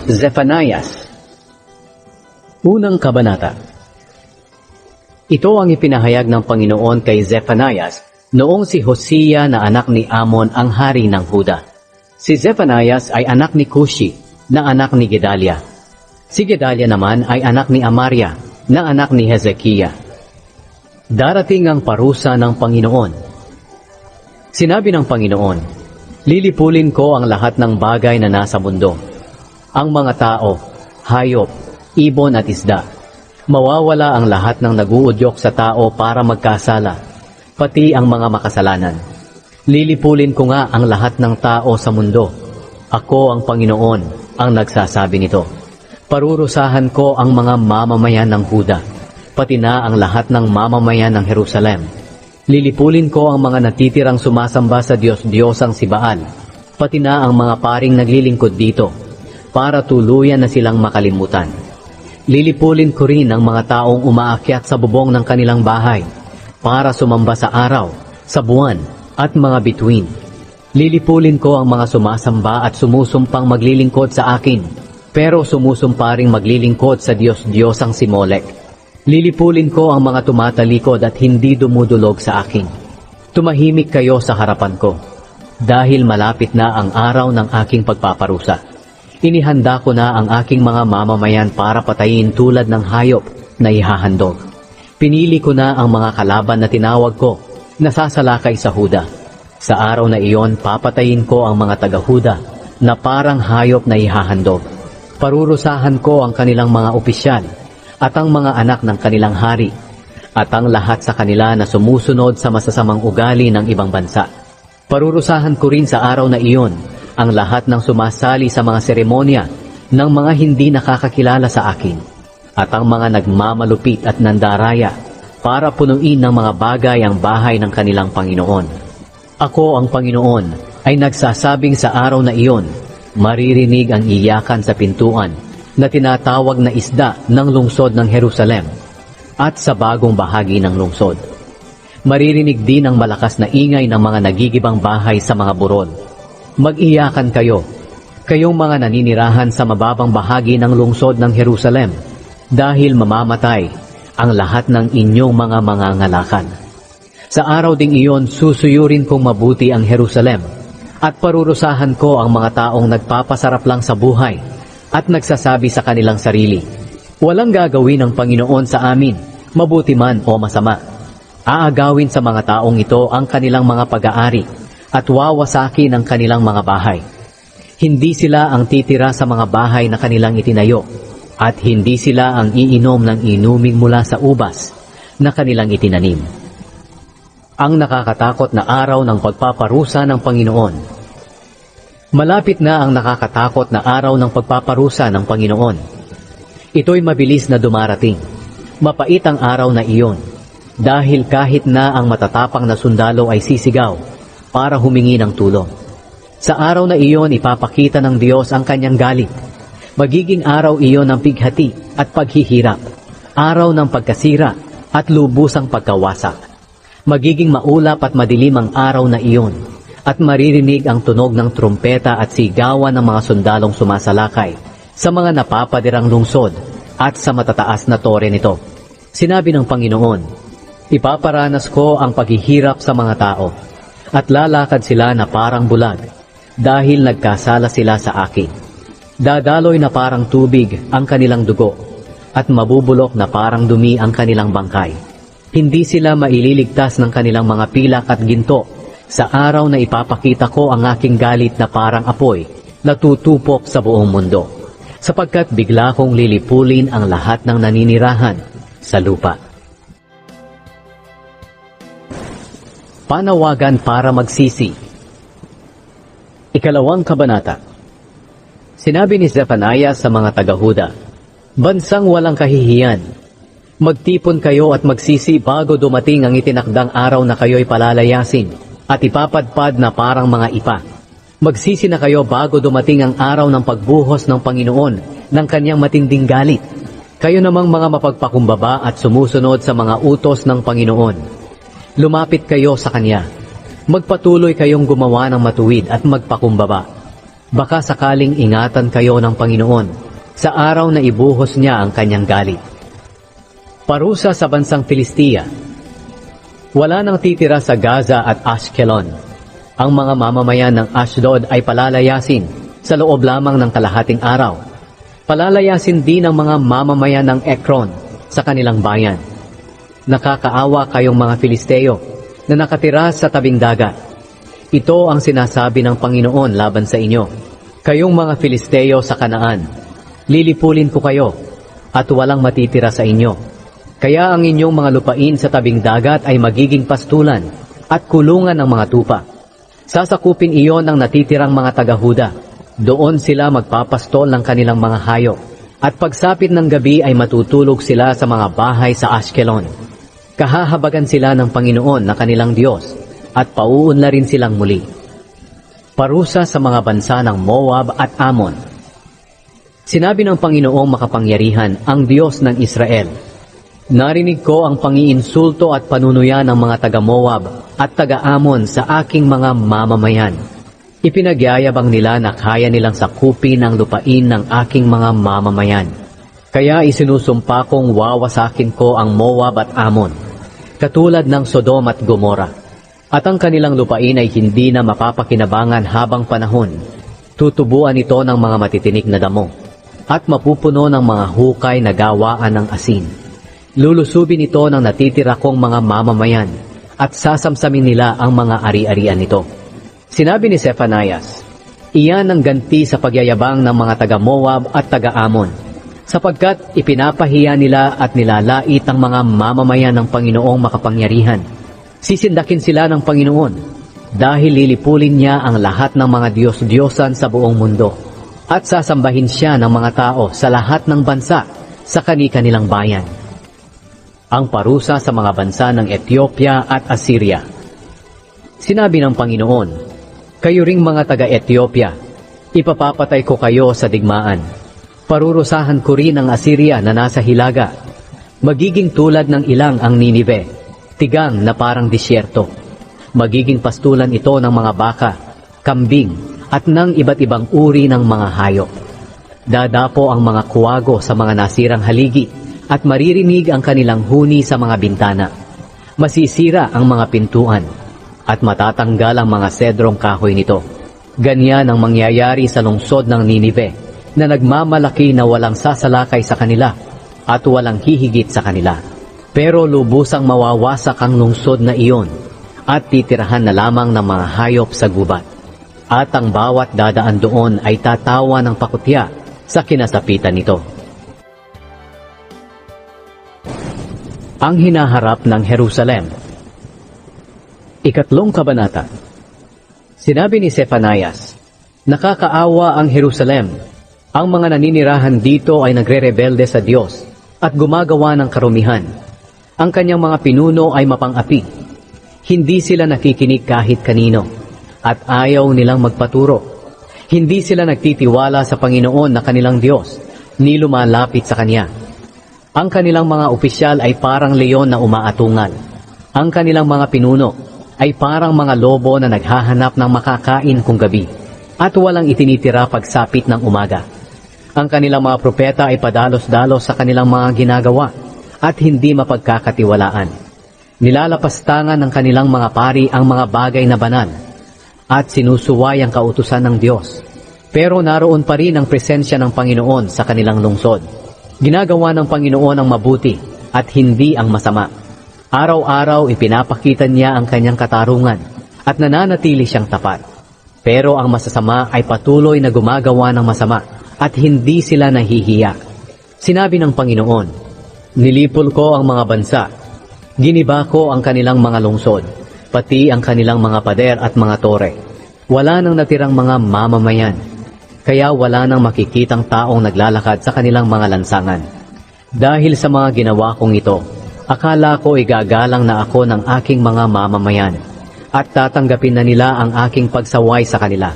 Zephanias. Unang Kabanata. Ito ang ipinahayag ng Panginoon kay Zephanias noong si Hosea na anak ni Amon ang hari ng Huda. Si Zephanias ay anak ni Cushi na anak ni Gedalia. Si Gedalia naman ay anak ni Amaria na anak ni Hezekiah. Darating ang parusa ng Panginoon. Sinabi ng Panginoon, lilipulin ko ang lahat ng bagay na nasa mundo. Ang mga tao, hayop, ibon at isda. Mawawala ang lahat ng naguudyok sa tao para magkasala, pati ang mga makasalanan. Lilipulin ko nga ang lahat ng tao sa mundo. Ako ang Panginoon ang nagsasabi nito. Parurusahan ko ang mga mamamayan ng Huda, pati na ang lahat ng mamamayan ng Jerusalem. Lilipulin ko ang mga natitirang sumasamba sa Diyos-Diyosang si Baal, pati na ang mga paring naglilingkod dito, para tuluyan na silang makalimutan. Lilipulin ko rin ang mga taong umaakyat sa bubong ng kanilang bahay, para sumamba sa araw, sa buwan, at mga bituin. Lilipulin ko ang mga sumasamba at sumusumpang maglilingkod sa akin, pero sumusumpa ring maglilingkod sa Diyos-Diyosang si Molek. Lilipulin ko ang mga tumatalikod at hindi dumudulog sa akin. Tumahimik kayo sa harapan ko, dahil malapit na ang araw ng aking pagpaparusa. Inihanda ko na ang aking mga mamamayan para patayin tulad ng hayop na ihahandog. Pinili ko na ang mga kalaban na tinawag ko na sasalakay sa Huda. Sa araw na iyon, papatayin ko ang mga taga-Huda na parang hayop na ihahandog. Parurusahan ko ang kanilang mga opisyal at ang mga anak ng kanilang hari at ang lahat sa kanila na sumusunod sa masasamang ugali ng ibang bansa. Parurusahan ko rin sa araw na iyon ang lahat ng sumasali sa mga seremonya ng mga hindi nakakakilala sa akin at ang mga nagmamalupit at nandaraya para punuin ng mga bagay ang bahay ng kanilang Panginoon. Ako ang Panginoon ay nagsasabing sa araw na iyon, maririnig ang iyakan sa pintuan na tinatawag na isda ng lungsod ng Jerusalem at sa bagong bahagi ng lungsod. Maririnig din ang malakas na ingay ng mga nagigibang bahay sa mga burol. Mag-iyakan kayo, kayong mga naninirahan sa mababang bahagi ng lungsod ng Jerusalem, dahil mamamatay ang lahat ng inyong mga mangangalakan. Sa araw ding iyon, susuyurin kong mabuti ang Jerusalem, at parurusahan ko ang mga taong nagpapasarap lang sa buhay, at nagsasabi sa kanilang sarili, walang gagawin ng Panginoon sa amin, mabuti man o masama. Aagawin sa mga taong ito ang kanilang mga pag-aari, at wawasakin ang kanilang mga bahay. Hindi sila ang titira sa mga bahay na kanilang itinayo, at hindi sila ang iinom ng inuming mula sa ubas na kanilang itinanim. Ang nakakatakot na araw ng pagpaparusa ng Panginoon. Malapit na ang nakakatakot na araw ng pagpaparusa ng Panginoon. Ito'y mabilis na dumarating. Mapait ang araw na iyon, dahil kahit na ang matatapang na sundalo ay sisigaw para humingi ng tulong. Sa araw na iyon, ipapakita ng Diyos ang kanyang galit. Magiging araw iyon ng pighati at paghihirap, araw ng pagkasira at lubusang pagkawasak. Magiging maulap at madilim ang araw na iyon, at maririnig ang tunog ng trumpeta at sigawan ng mga sundalong sumasalakay sa mga napapadirang lungsod at sa matataas na tore nito. Sinabi ng Panginoon, ipaparanas ko ang paghihirap sa mga tao, at lalakad sila na parang bulag, dahil nagkasala sila sa akin. Dadaloy na parang tubig ang kanilang dugo, at mabubulok na parang dumi ang kanilang bangkay. Hindi sila maililigtas ng kanilang mga pilak at ginto, sa araw na ipapakita ko ang aking galit na parang apoy, na tutupok sa buong mundo, sapagkat bigla kong lilipulin ang lahat ng naninirahan sa lupa. Panawagan para magsisi. Ikalawang Kabanata. Sinabi ni Zephanias sa mga taga-Huda, bansang walang kahihiyan, magtipon kayo at magsisi bago dumating ang itinakdang araw na kayo'y palalayasin at ipapadpad na parang mga ipa. Magsisi na kayo bago dumating ang araw ng pagbuhos ng Panginoon ng kanyang matinding galit. Kayo namang mga mapagpakumbaba at sumusunod sa mga utos ng Panginoon. Lumapit kayo sa Kanya. Magpatuloy kayong gumawa ng matuwid at magpakumbaba. Baka sakaling ingatan kayo ng Panginoon sa araw na ibuhos niya ang kanyang galit. Parusa sa bansang Filistia. Wala nang titira sa Gaza at Ashkelon. Ang mga mamamayan ng Ashdod ay palalayasin sa loob lamang ng kalahating araw. Palalayasin din ang mga mamamayan ng Ekron sa kanilang bayan. Nakakaawa kayong mga Filisteo na nakatira sa tabing dagat. Ito ang sinasabi ng Panginoon laban sa inyo. Kayong mga Filisteo sa Kanaan, lilipulin ko kayo at walang matitira sa inyo. Kaya ang inyong mga lupain sa tabing dagat ay magiging pastulan at kulungan ng mga tupa. Sasakupin iyon ng natitirang mga taga-Huda. Doon sila magpapastol ng kanilang mga hayop. At pagsapit ng gabi ay matutulog sila sa mga bahay sa Ashkelon. Kahahabagan sila ng Panginoon na kanilang Diyos at pauunlarin silang muli. Parusa sa mga bansa ng Moab at Ammon. Sinabi ng Panginoong makapangyarihan, ang Diyos ng Israel, narinig ko ang pangiinsulto at panunuya ng mga taga-Moab at taga-Ammon sa aking mga mamamayan. Ipinagyayabang nila na kaya nilang sakupin ang lupain ng aking mga mamamayan. Kaya isinusumpa kong wawasakin ko ang Moab at Ammon, katulad ng Sodom at Gomora. At ang kanilang lupain ay hindi na mapapakinabangan habang panahon. Tutubuan ito ng mga matitinik na damo at mapupuno ng mga hukay na gawaan ng asin. Lulusubin ito ng natitira kong mga mamamayan at sasamsamin nila ang mga ari-arian nito. Sinabi ni Zephanias, iyan ang ganti sa pagyayabang ng mga taga-Moab at taga-Ammon, sapagkat ipinapahiya nila at nilalait ang mga mamamayan ng Panginoong makapangyarihan. Sisindakin sila ng Panginoon dahil lilipulin niya ang lahat ng mga Diyos-Diyosan sa buong mundo at sasambahin siya ng mga tao sa lahat ng bansa sa kani-kanilang bayan. Ang parusa sa mga bansa ng Ethiopia at Assyria. Sinabi ng Panginoon, kayo ring mga taga-Ethiopia, ipapapatay ko kayo sa digmaan. Parurusahan ko rin ang Assyria na nasa hilaga. Magiging tulad ng ilang ang Ninive, tigang na parang disyerto. Magiging pastulan ito ng mga baka, kambing, at ng iba't ibang uri ng mga hayop. Dadapo ang mga kuwago sa mga nasirang haligi, at maririnig ang kanilang huni sa mga bintana. Masisira ang mga pintuan, at matatanggal ang mga sedrong kahoy nito. Ganyan ang mangyayari sa lungsod ng Ninive, na nagmamalaki na walang sasalakay sa kanila, at walang hihigit sa kanila. Pero lubusang mawawasak ang lungsod na iyon, at titirahan na lamang ng mga hayop sa gubat. At ang bawat dadaan doon ay tatawa ng pakutya sa kinasapitan nito. Ang hinaharap ng Jerusalem. Ikatlong kabanata. Sinabi ni Zephanias, nakakaawa ang Jerusalem. Ang mga naninirahan dito ay nagre-rebelde sa Diyos at gumagawa ng karumihan. Ang kanyang mga pinuno ay mapang-api. Hindi sila nakikinig kahit kanino at ayaw nilang magpaturo. Hindi sila nagtitiwala sa Panginoon na kanilang Diyos, ni lumalapit sa Kanya. Ang kanilang mga opisyal ay parang leon na umaatungal. Ang kanilang mga pinuno ay parang mga lobo na naghahanap ng makakain kung gabi at walang itinitira pagsapit ng umaga. Ang kanilang mga propeta ay padalos-dalos sa kanilang mga ginagawa at hindi mapagkakatiwalaan. Nilalapastangan ng kanilang mga pari ang mga bagay na banal at sinusuway ang kautusan ng Diyos. Pero naroon pa rin ang presensya ng Panginoon sa kanilang lungsod. Ginagawa ng Panginoon ang mabuti at hindi ang masama. Araw-araw ipinapakita niya ang kanyang katarungan at nananatili siyang tapat. Pero ang masasama ay patuloy na gumagawa ng masama at hindi sila nahihiya. Sinabi ng Panginoon, nilipol ko ang mga bansa, giniba ko ang kanilang mga lungsod, pati ang kanilang mga pader at mga tore. Wala nang natirang mga mamamayan. Kaya wala nang makikitang taong naglalakad sa kanilang mga lansangan. Dahil sa mga ginawa kong ito, akala ko igagalang na ako ng aking mga mamamayan at tatanggapin na nila ang aking pagsaway sa kanila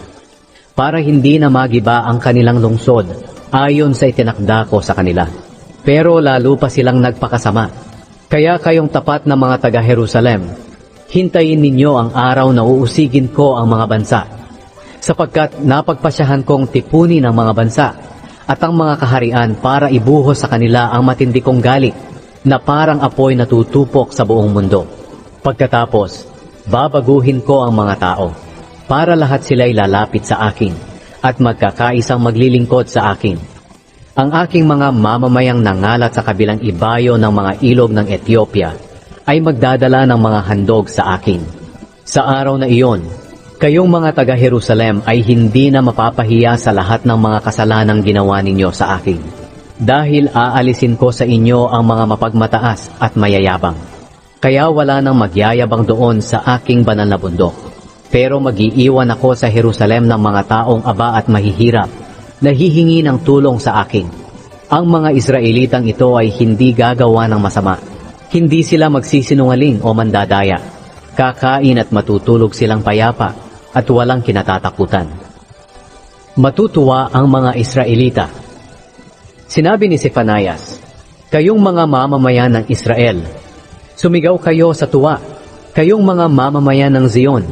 para hindi na magiba ang kanilang lungsod ayon sa itinakda ko sa kanila. Pero lalo pa silang nagpakasama. Kaya kayong tapat na mga taga-Jerusalem, hintayin ninyo ang araw na uusigin ko ang mga bansa. sapagkat napagpasyahan kong tipunin ang mga bansa at ang mga kaharian para ibuhos sa kanila ang matindi kong galit na parang apoy na tutupok sa buong mundo. Pagkatapos, babaguhin ko ang mga tao para lahat sila'y lalapit sa akin at magkakaisang maglilingkod sa akin. Ang aking mga mamamayang nangalat sa kabilang ibayo ng mga ilog ng Ethiopia ay magdadala ng mga handog sa akin. Sa araw na iyon, kayong mga taga-Jerusalem ay hindi na mapapahiya sa lahat ng mga kasalanang ginawa ninyo sa akin. Dahil aalisin ko sa inyo ang mga mapagmataas at mayayabang. Kaya wala nang magyayabang doon sa aking banal na bundok. Pero mag-iiwan ako sa Jerusalem ng mga taong aba at mahihirap, nahihingi ng tulong sa akin. Ang mga Israelitang ito ay hindi gagawa ng masama. Hindi sila magsisinungaling o mandadaya. Kakain at matutulog silang payapa at walang kinatatakutan. Matutuwa ang mga Israelita. Sinabi ni Zephanias, "Kayong mga mamamayan ng Israel, sumigaw kayo sa tuwa. Kayong mga mamamayan ng Zion,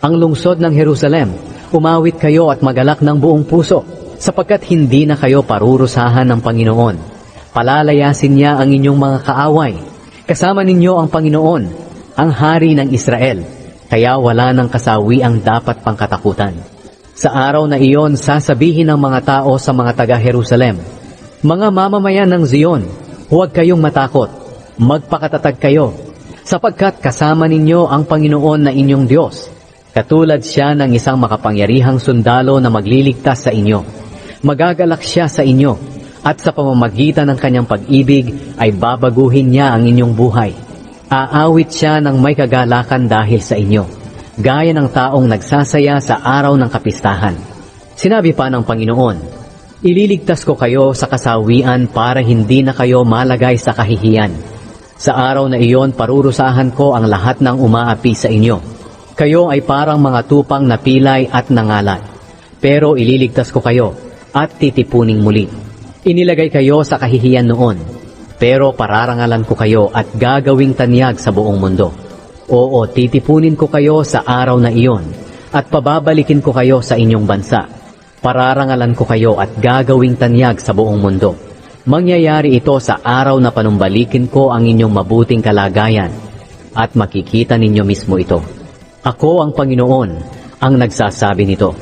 ang lungsod ng Jerusalem, umawit kayo at magalak ng buong puso, sapagkat hindi na kayo parurusahan ng Panginoon. Palalayasin niya ang inyong mga kaaway. Kasama ninyo ang Panginoon, ang Hari ng Israel. Kaya wala ng kasawiang dapat pangkatakutan." Sa araw na iyon, sasabihin ng mga tao sa mga taga-Jerusalem, "Mga mamamayan ng Zion, huwag kayong matakot. Magpakatatag kayo, sapagkat kasama ninyo ang Panginoon na inyong Diyos. Katulad siya ng isang makapangyarihang sundalo na magliligtas sa inyo. Magagalak siya sa inyo, at sa pamamagitan ng kanyang pag-ibig ay babaguhin niya ang inyong buhay. Aawit siya ng may kagalakan dahil sa inyo, gaya ng taong nagsasaya sa araw ng kapistahan." Sinabi pa ng Panginoon, "Ililigtas ko kayo sa kasawian para hindi na kayo malagay sa kahihiyan. Sa araw na iyon, parurusahan ko ang lahat ng umaapi sa inyo. Kayo ay parang mga tupang na pilay at nangalat. Pero ililigtas ko kayo at titipuning muli. Inilagay kayo sa kahihiyan noon, pero pararangalan ko kayo at gagawing tanyag sa buong mundo. Oo, titipunin ko kayo sa araw na iyon at pababalikin ko kayo sa inyong bansa. Pararangalan ko kayo at gagawing tanyag sa buong mundo. Mangyayari ito sa araw na panumbalikin ko ang inyong mabuting kalagayan at makikita ninyo mismo ito. Ako ang Panginoon ang nagsasabi nito."